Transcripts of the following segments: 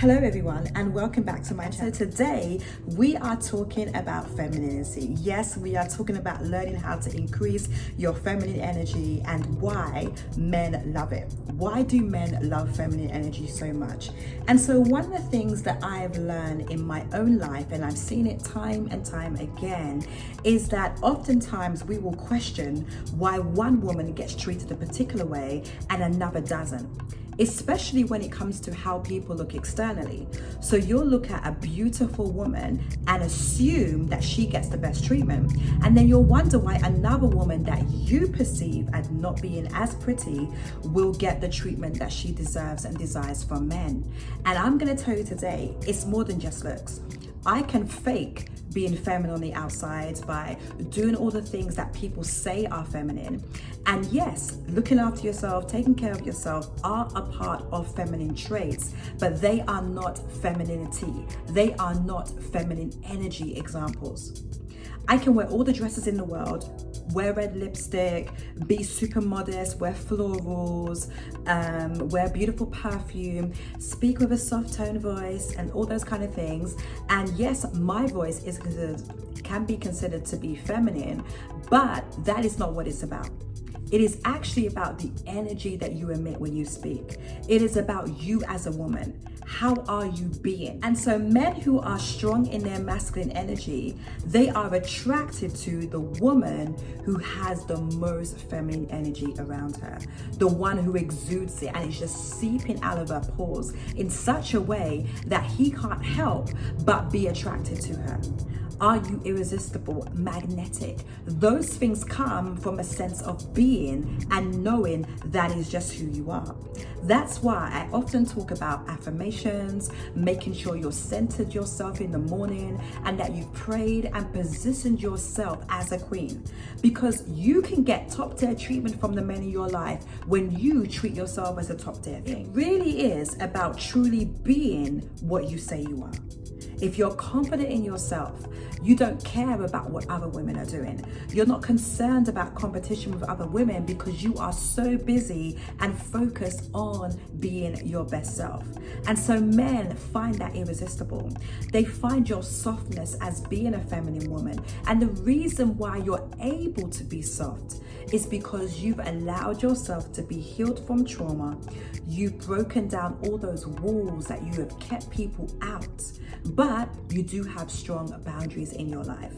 Hello everyone, and welcome back to my channel. So today we are talking about femininity. Yes, we are talking about learning how to increase your feminine energy and why men love it. Why do men love feminine energy so much? And so one of the things that I've learned in my own life, and I've seen it time and time again, is that oftentimes we will question why one woman gets treated a particular way and another doesn't, especially when it comes to how people look externally. So you'll look at a beautiful woman and assume that she gets the best treatment. And then you'll wonder why another woman that you perceive as not being as pretty will get the treatment that she deserves and desires from men. And I'm gonna tell you today, it's more than just looks. I can fake being feminine on the outside by doing all the things that people say are feminine. And yes, looking after yourself, taking care of yourself are a part of feminine traits, but they are not femininity. They are not feminine energy examples. I can wear all the dresses in the world, wear red lipstick, be super modest, wear florals, wear beautiful perfume, speak with a soft tone voice and all those kind of things. And yes, my voice can be considered to be feminine, but that is not what it's about. It is actually about the energy that you emit when you speak. It is about you as a woman. How are you being? And so men who are strong in their masculine energy, they are attracted to the woman who has the most feminine energy around her, the one who exudes it and is just seeping out of her pores in such a way that he can't help but be attracted to her. Are you irresistible, magnetic? Those things come from a sense of being and knowing that is just who you are. That's why I often talk about affirmations, making sure you're centered yourself in the morning and that you've prayed and positioned yourself as a queen. Because you can get top tier treatment from the men in your life when you treat yourself as a top tier thing. It really is about truly being what you say you are. If you're confident in yourself, you don't care about what other women are doing. You're not concerned about competition with other women because you are so busy and focused on being your best self. And so men find that irresistible. They find your softness as being a feminine woman. And the reason why you're able to be soft is because you've allowed yourself to be healed from trauma. You've broken down all those walls that you have kept people out, but you do have strong boundaries in your life.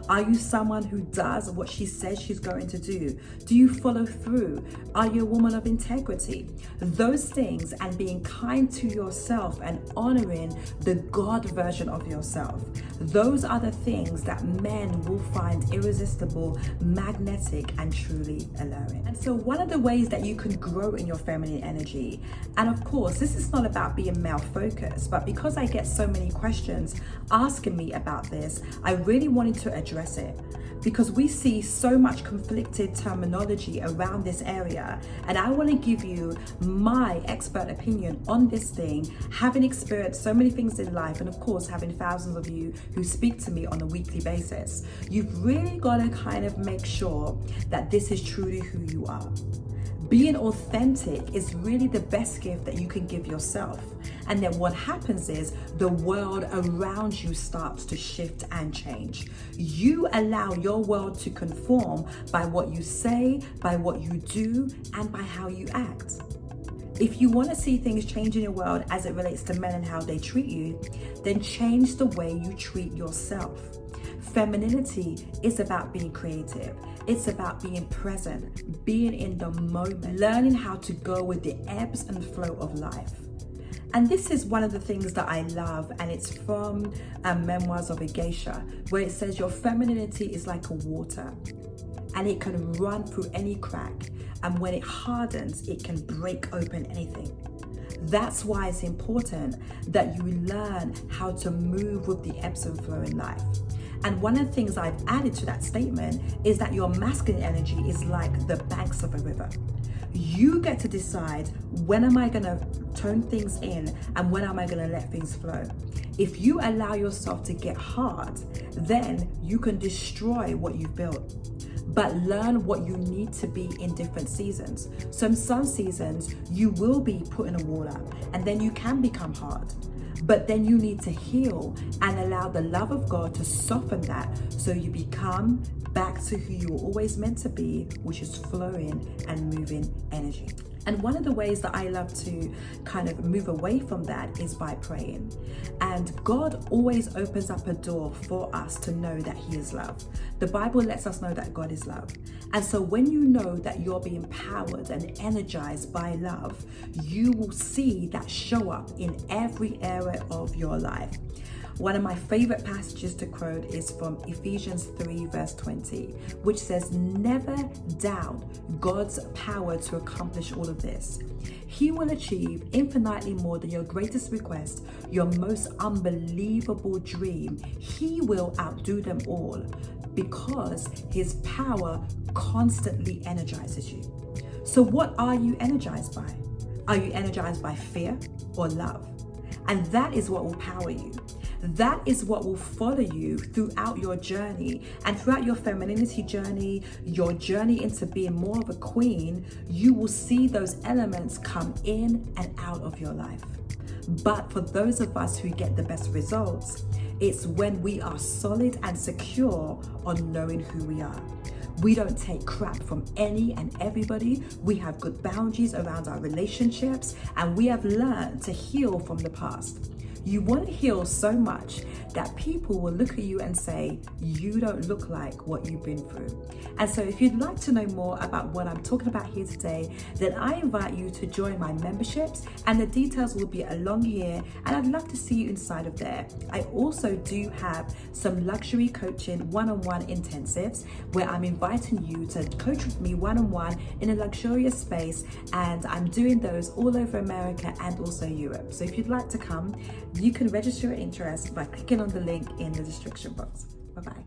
Are you someone who does what she says she's going to do? Do you follow through? Are you a woman of integrity? Those things, and being kind to yourself and honoring the God version of yourself, those are the things that men will find irresistible, magnetic, and truly alluring. And so one of the ways that you can grow in your feminine energy, and of course, this is not about being male focused, but because I get so many questions asking me about this, I really wanted to address it because we see so much conflicted terminology around this area. And I want to give you my expert opinion on this thing, having experienced so many things in life, and of course, having thousands of you who speak to me on a weekly basis. You've really got to kind of make sure that this is truly who you are. Being authentic is really the best gift that you can give yourself. And then what happens is the world around you starts to shift and change. You allow your world to conform by what you say, by what you do, and by how you act. If you want to see things change in your world as it relates to men and how they treat you, then change the way you treat yourself. Femininity is about being creative. It's about being present, being in the moment, learning how to go with the ebbs and flow of life. And this is one of the things that I love, and it's from Memoirs of a Geisha, where it says your femininity is like a water and it can run through any crack, and when it hardens, it can break open anything. That's why it's important that you learn how to move with the ebbs and flow in life. And one of the things I've added to that statement is that your masculine energy is like the banks of a river. You get to decide, when am I gonna tone things in and when am I gonna let things flow? If you allow yourself to get hard, then you can destroy what you've built. But learn what you need to be in different seasons. So in some seasons, you will be putting a wall up and then you can become hard. But then you need to heal and allow the love of God to soften that so you become back to who you were always meant to be, which is flowing and moving energy. And one of the ways that I love to kind of move away from that is by praying. And God always opens up a door for us to know that He is love. The Bible lets us know that God is love. And so when you know that you're being powered and energized by love, you will see that show up in every area of your life. One of my favorite passages to quote is from Ephesians 3 verse 20, which says, never doubt God's power to accomplish all of this. He will achieve infinitely more than your greatest request, your most unbelievable dream. He will outdo them all because His power constantly energizes you. So what are you energized by? Are you energized by fear or love? And that is what will power you. That is what will follow you throughout your journey, and throughout your femininity journey, your journey into being more of a queen. You will see those elements come in and out of your life. But for those of us who get the best results, it's when we are solid and secure on knowing who we are. We don't take crap from any and everybody. We have good boundaries around our relationships, and we have learned to heal from the past. You want to heal so much that people will look at you and say, you don't look like what you've been through. And so if you'd like to know more about what I'm talking about here today, then I invite you to join my memberships, and the details will be along here, and I'd love to see you inside of there. I also do have some luxury coaching one-on-one intensives where I'm inviting you to coach with me one-on-one in a luxurious space, and I'm doing those all over America and also Europe. So if you'd like to come, you can register your interest by clicking on the link in the description box. Bye-bye.